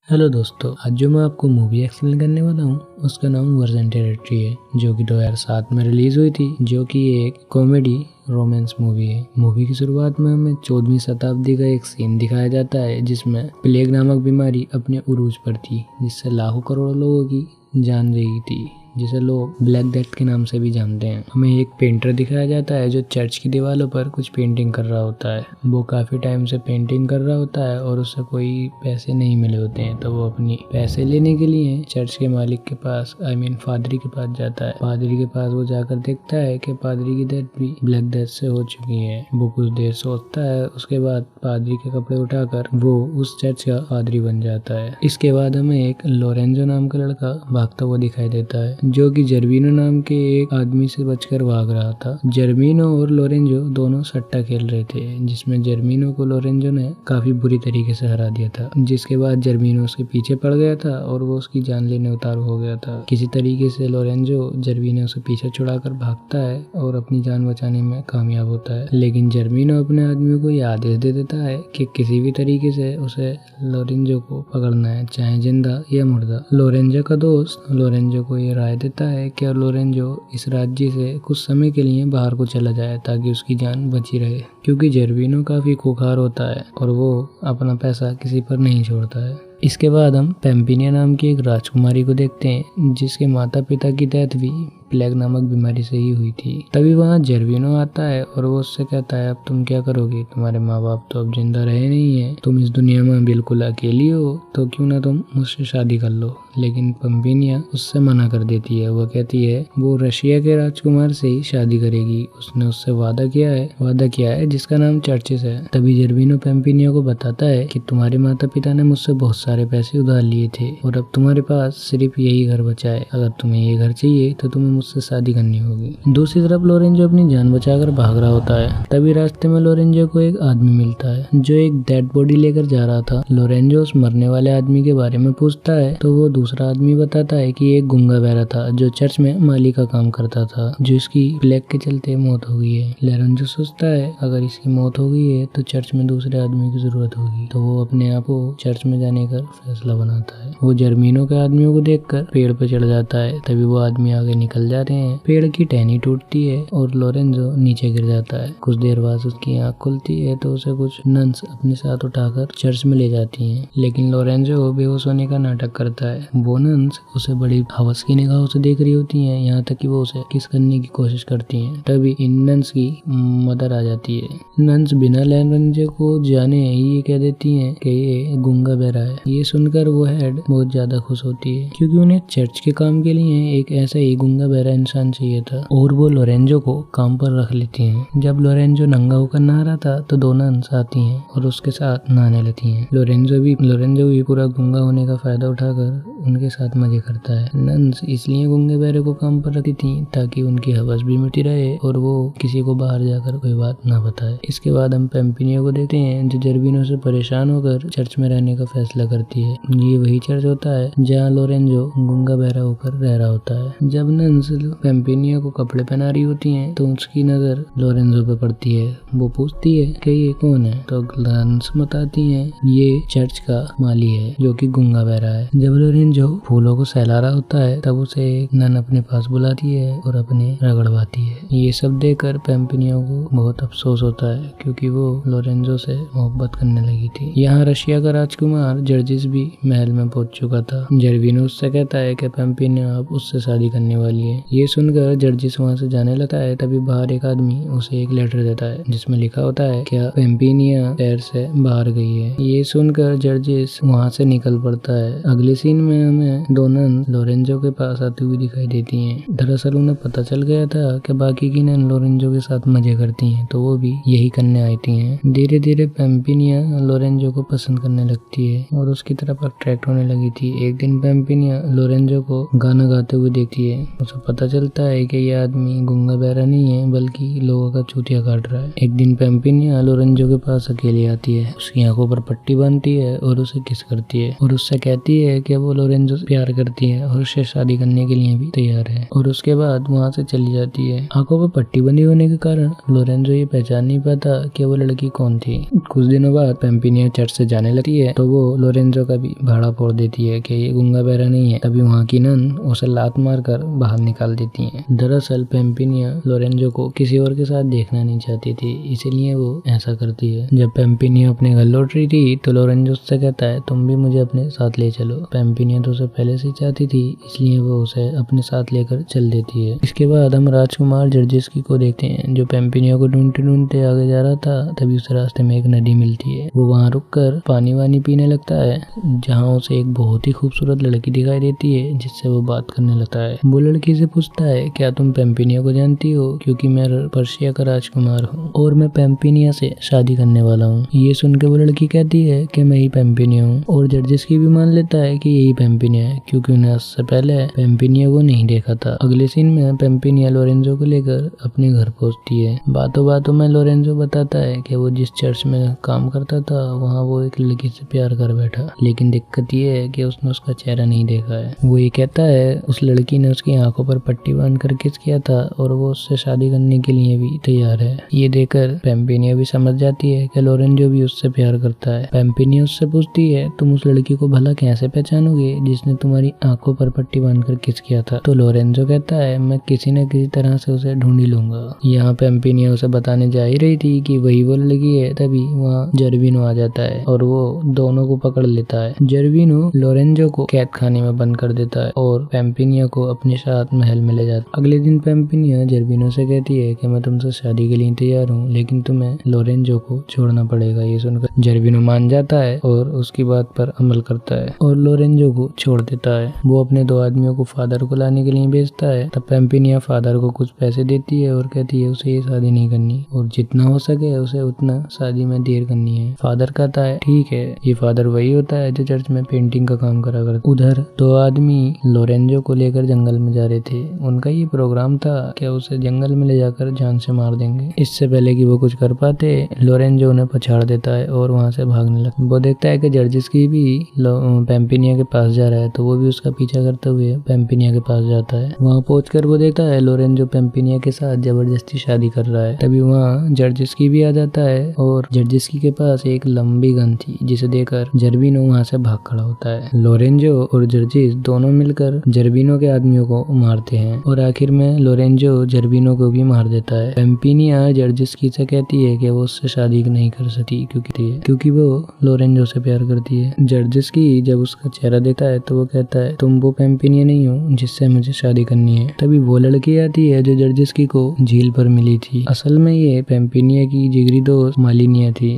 Hello दोस्तों, आज जो मैं आपको मूवी एक्सप्लेन करने वाला हूँ उसका नाम वर्जन टेरिटरी है, जो कि 2007 में रिलीज हुई थी, जो कि एक कॉमेडी रोमांस मूवी है। मूवी की शुरुआत में हमें 14वीं शताब्दी का एक सीन दिखाया जाता है जिसमें प्लेग नामक बीमारी अपने उरूज पर थी, जिससे लाखों करोड़ों लोगों की जान गई थी, जिसे लोग ब्लैक डेथ के नाम से भी जानते हैं। हमें एक पेंटर दिखाया जाता है जो चर्च की दीवारों पर कुछ पेंटिंग कर रहा होता है। वो काफी टाइम से पेंटिंग कर रहा होता है और उसे कोई पैसे नहीं मिले होते हैं, तो वो अपनी पैसे लेने के लिए चर्च के मालिक के पास पादरी के पास जाता है। पादरी के पास वो जाकर देखता है कि पादरी की डेथ भी ब्लैक डेथ से हो चुकी है। वो कुछ देर सोचता है, उसके बाद पादरी के कपड़े उठाकर वो उस चर्च का पादरी बन जाता है। इसके बाद हमें एक लोरेंजो नाम का लड़का भागता हुआ दिखाई देता है, जो कि जर्विनो नाम के एक आदमी से बचकर भाग रहा था। जर्विनो और लोरेंजो दोनों सट्टा खेल रहे थे, जिसमें जर्विनो को लोरेंजो ने काफी बुरी तरीके से हरा दिया था, जिसके बाद जर्विनो उसके पीछे पड़ गया था और वो उसकी जान लेने उतारू हो गया था। किसी तरीके से लोरेंजो जर्विनो से पीछे छुड़ाकर भागता है और अपनी जान बचाने में कामयाब होता है, लेकिन जर्विनो अपने आदमियों को यह आदेश दे देता है कि किसी भी तरीके से उसे लोरेंजो को पकड़ना है, चाहे जिंदा या मुर्दा। लोरेंजो का दोस्त लोरेंजो को ये राय देता है कि लोरेंजो इस राज्य से कुछ समय के लिए बाहर को चला जाए ताकि उसकी जान बची रहे, क्योंकि जर्विनो काफी खूंखार होता है और वो अपना पैसा किसी पर नहीं छोड़ता है। इसके बाद हम पैम्पिनिया नाम की एक राजकुमारी को देखते हैं, जिसके माता पिता की डेथ भी प्लेग नामक बीमारी से ही हुई थी। तभी वहाँ जर्विनो आता है और वो उससे कहता है, अब तुम क्या करोगी? तुम्हारे माँ बाप तो अब जिंदा रहे नहीं है, तुम इस दुनिया में बिल्कुल अकेली हो, तो क्यों ना तुम मुझसे शादी कर लो। लेकिन पैम्पिनिया उससे मना कर देती है। वो कहती है वो रशिया के राजकुमार से ही शादी करेगी, उसने उससे वादा किया है जिसका नाम चर्चिस है। तभी जर्विनो पैम्पिनिया को बताता है कि तुम्हारे माता पिता ने मुझसे बहुत सारे पैसे उधार लिए थे और अब तुम्हारे पास सिर्फ यही घर बचा है। अगर तुम्हें ये घर चाहिए तो तुम्हें मुझसे शादी करनी होगी। दूसरी तरफ लोरेंजो अपनी जान बचाकर भाग रहा होता है। तभी रास्ते में लोरेंजो को एक आदमी मिलता है जो एक डेड बॉडी लेकर जा रहा था। लोरेंजो उस मरने वाले आदमी के बारे में पूछता है तो वो दूसरा आदमी बताता है कि एक गूंगा बहरा था जो चर्च में माली का काम करता था, जो इसकी प्लेग के चलते मौत हो गई है। लोरेंजो सोचता है अगर इसकी मौत हो गई है तो चर्च में दूसरे आदमी की जरूरत होगी, तो वो अपने आप को चर्च में जाने का फैसला बनाता है। वो जर्विनो के आदमियों को देखकर पेड़ पर चढ़ जाता है। तभी वो आदमी आगे निकल जाते हैं। पेड़ की टहनी टूटती है और लोरेंजो नीचे गिर जाता है। कुछ देर बाद उसकी आंख खुलती है तो उसे कुछ नन्स अपने साथ उठाकर चर्च में ले जाती हैं, लेकिन लोरेंजो बेहोश होने का नाटक करता है। वो नन्स उसे बड़ी हवस की निगाहों से देख रही होती हैं, यहाँ तक कि वो उसे किस करने की कोशिश करती हैं। तभी इन नन्स की मदर आ जाती है। नन्स बिना लोरेंजो को जाने ही ये कह देती हैं कि ये गूंगा बहरा है। ये सुनकर वो हेड बहुत ज्यादा खुश होती है, क्योंकि उन्हें चर्च के काम के लिए एक ऐसा ही गूंगा बहरा इंसान चाहिए था, और वो लोरेंजो को काम पर रख लेती हैं। जब लोरेंजो नंगा होकर नहा रहा था तो दो नन्स आती हैं और उसके साथ नहाने लगती हैं। लोरेंजो भी पूरा गूंगा होने का फायदा उठाकर उनके साथ मजे करता है। नन्स इसलिए गूंगे बहरे को काम पर रखती थी ताकि उनकी हवस भी मिटी रहे और वो किसी को बाहर जाकर कोई बात ना बताए। इसके बाद हम पैम्पिनिया को देखते हैं जो जर्विनो से परेशान होकर चर्च में रहने का फैसला करती है। ये वही चर्च होता है जहाँ लोरेंजो गूंगा बहरा होकर रह रहा होता है। जब नन्स पैम्पिनिया को कपड़े पहना रही होती हैं तो उसकी नजर लोरेंजो पे पड़ती है। वो पूछती है कि ये कौन है, तो नन्स बताती हैं ये चर्च का माली है जो कि गूंगा बहरा है। जब लोरेंजो फूलों को सहला रहा होता है तब उसे एक नन अपने पास बुलाती है और अपने रगड़वाती है। ये सब देखकर पैम्पिनिया को बहुत अफसोस होता है, क्योंकि वो लोरेंजो से मोहब्बत करने लगी थी। यहाँ रशिया का राजकुमार जर्जिस भी महल में पहुंच चुका था। जर्विनो उससे कहता है कि पैम्पिनिया अब उससे शादी करने वाली है। ये सुनकर जर्जिस वहाँ से जाने लगता है। तभी बाहर एक आदमी उसे एक लेटर देता है जिसमें लिखा होता है क्या पैम्पिनिया शहर से बाहर गई है। ये सुनकर जर्जिस वहाँ से निकल पड़ता है। अगले सीन में हमें दो नन लोरेंजो के पास आती हुई दिखाई देती हैं। दरअसल उन्हें पता चल गया था कि बाकी की नन लोरेंजो के साथ मजे करती हैं, तो वो भी यही करने आई थी हैं। धीरे धीरे पैम्पिनिया लोरेंजो को पसंद करने लगती है और उसकी तरफ अट्रैक्ट होने लगी थी। एक दिन पैम्पिनिया लोरेंजो को गाना गाते हुए देखती है। उसे पता चलता है कि यह आदमी गूंगा बहरा नहीं है बल्कि लोगों का चूतिया काट रहा है। एक दिन पैम्पिनिया लोरेंजो के पास अकेली आती है, उसकी आंखों पर पट्टी बांधती है और उसे किस करती है और उससे कहती है कि वो लोरेंजो प्यार करती है और उससे शादी करने के लिए भी तैयार है और उसके बाद वहाँ से चली जाती है। आंखों पर पट्टी बंधी होने के कारण लोरेंजो ये पहचान नहीं पाता कि वो लड़की कौन थी। कुछ दिनों बाद पेम्पिनिया चर्च से जाने लगती है तो वो लोरेंजो का भी भाड़ा फोड़ देती है कि ये गूंगा बहरा नहीं है। तभी वहाँ की नन उसे लात मारकर बाहर निकाल देती है। दरअसल पेम्पिनिया लोरेंजो को किसी और के साथ देखना नहीं चाहती थी, इसीलिए वो ऐसा करती है। जब पेम्पिनिया अपने घर लौट रही थी तो लोरेंजो उससे कहता है तुम भी मुझे अपने साथ ले चलो। पेम्पिनिया तो उसे पहले से चाहती थी, इसलिए वो उसे अपने साथ लेकर चल देती है। इसके बाद हम राजकुमार जर्जिस्की को देखते हैं जो पेम्पिनिया को ढूंढते ढूंढते आगे जा रहा था। तभी उस रास्ते में एक नदी मिलती है। वो वहाँ रुककर पानी वानी पीने लगता है, जहाँ उसे एक बहुत ही खूबसूरत लड़की दिखाई देती है जिससे वो बात करने लगता है। वो लड़की से पूछता है क्या तुम पेम्पिनिया को जानती हो, क्योंकि मैं पर्शिया का राजकुमार हूँ और मैं पेम्पिनिया से शादी करने वाला हूँ। ये सुन के वो लड़की कहती है कि मैं ही पेम्पिनिया हूँ और जर्जिस्की भी मान लेता है कि यही पेम्पिनिया है, क्योंकि उन्हें उससे पहले पेम्पिनिया को नहीं देखा था। अगले सीन में पेम्पिनिया लोरेंजो को लेकर अपने घर पहुंचती है। बातों बातों में लोरेंजो बताता है कि वो जिस चर्च में काम करता था वहाँ वो एक लड़की से प्यार कर बैठा, लेकिन दिक्कत ये है कि उसने उसका चेहरा नहीं देखा है। वो ये कहता है उस लड़की ने उसकी आंखों पर पट्टी बांध कर किस किया था और वो उससे शादी करने के लिए भी तैयार है। ये देखकर पेम्पिनिया भी समझ जाती है कि लोरेंजो भी उससे प्यार करता है। पेम्पिनिया उससे पूछती है तुम उस लड़की को भला कैसे पहचानोगे जिसने तुम्हारी आंखों पर पट्टी बांधकर किस किया था। तो लोरेंजो कहता है मैं किसी न किसी तरह से उसे ढूंढ ही लूंगा। यहाँ पेम्पिनिया उसे बताने जा ही रही थी कि वही वो लड़की है, तभी वहाँ जर्विनो आ जाता है और वो दोनों को पकड़ लेता है। जर्विनो लोरेंजो को कैद खाने में बंद कर देता है और पेम्पिनिया को अपने साथ महल में ले जाता है। अगले दिन पेम्पिनिया जर्विनो से कहती है कि मैं तुमसे शादी के लिए तैयार हूँ, लेकिन तुम्हें लोरेंजो को छोड़ना पड़ेगा। ये सुनकर जर्विनो मान जाता है और उसकी बात पर अमल करता है और लोरेंजो को छोड़ देता है। वो अपने 2 आदमियों को फादर को लाने के लिए भेजता है। तब पेम्पिनिया फादर को कुछ पैसे देती है और कहती है उसे ये शादी नहीं करनी और जितना हो सके उसे उतना शादी में देर करनी है। फादर कहता है ठीक है। ये फादर वही होता है जो चर्च में पेंटिंग का काम करा करता। उधर 2 आदमी लोरेंजो को लेकर जंगल में जा रहे थे। उनका ये प्रोग्राम था कि उसे जंगल में ले जाकर जान से मार देंगे। इससे पहले कि वो कुछ कर पाते लोरेंजो उन्हें पछाड़ देता है और वहाँ से भागने लगता है। वो देखता है कि जर्जिस्की भी पेम्पिनिया के पास जा रहा है तो वो भी उसका पीछा करते हुए पेम्पिनिया के पास जाता है। वहाँ पहुंचकर वो देखता है लोरेंजो पेम्पिनिया के साथ जबरदस्ती शादी कर रहा है। तभी वहाँ जर्जिस्की भी आ जाता है और जर्जिस्की के पास एक लंबी गन थी जिसे देखकर जर्विनो वहाँ से भाग खड़ा होता है। लोरेंजो और जर्जिस दोनों मिलकर जर्विनो के आदमियों को मारते हैं और आखिर में लोरेंजो जर्विनो को भी मार देता है। पेम्पिनिया जर्जिस्की से कहती है कि वो उससे शादी नहीं कर सकती क्योंकि वो लोरेंजो से प्यार करती है। जर्जिस्की जब उसका चेहरा देखता है तो वो कहता है तुम वो पेम्पिनिया नहीं हो जिससे मुझे शादी करनी है। तभी वो लड़की आती है जो जर्जिस्की को झील पर मिली थी। असल में ये पेम्पिनिया की जिगरी दोस्त मालिनिया थी।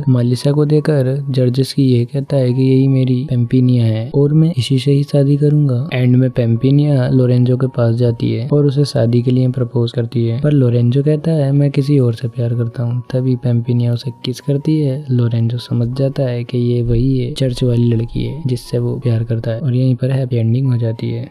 मालिसा को देखकर जर्जिस्की ये कहता है कि यही मेरी पेम्पिनिया है और मैं इसी से ही शादी करूंगा। एंड में पेम्पिनिया लोरेंजो के पास जाती है और उसे शादी के लिए प्रपोज करती है, पर लोरेंजो कहता है मैं किसी और से प्यार करता हूँ। तभी पेम्पिनिया उसे किस करती है। लोरेंजो समझ जाता है कि ये वही है चर्च वाली लड़की है जिससे वो प्यार करता है और यहीं पर हैप्पी एंडिंग हो जाती है।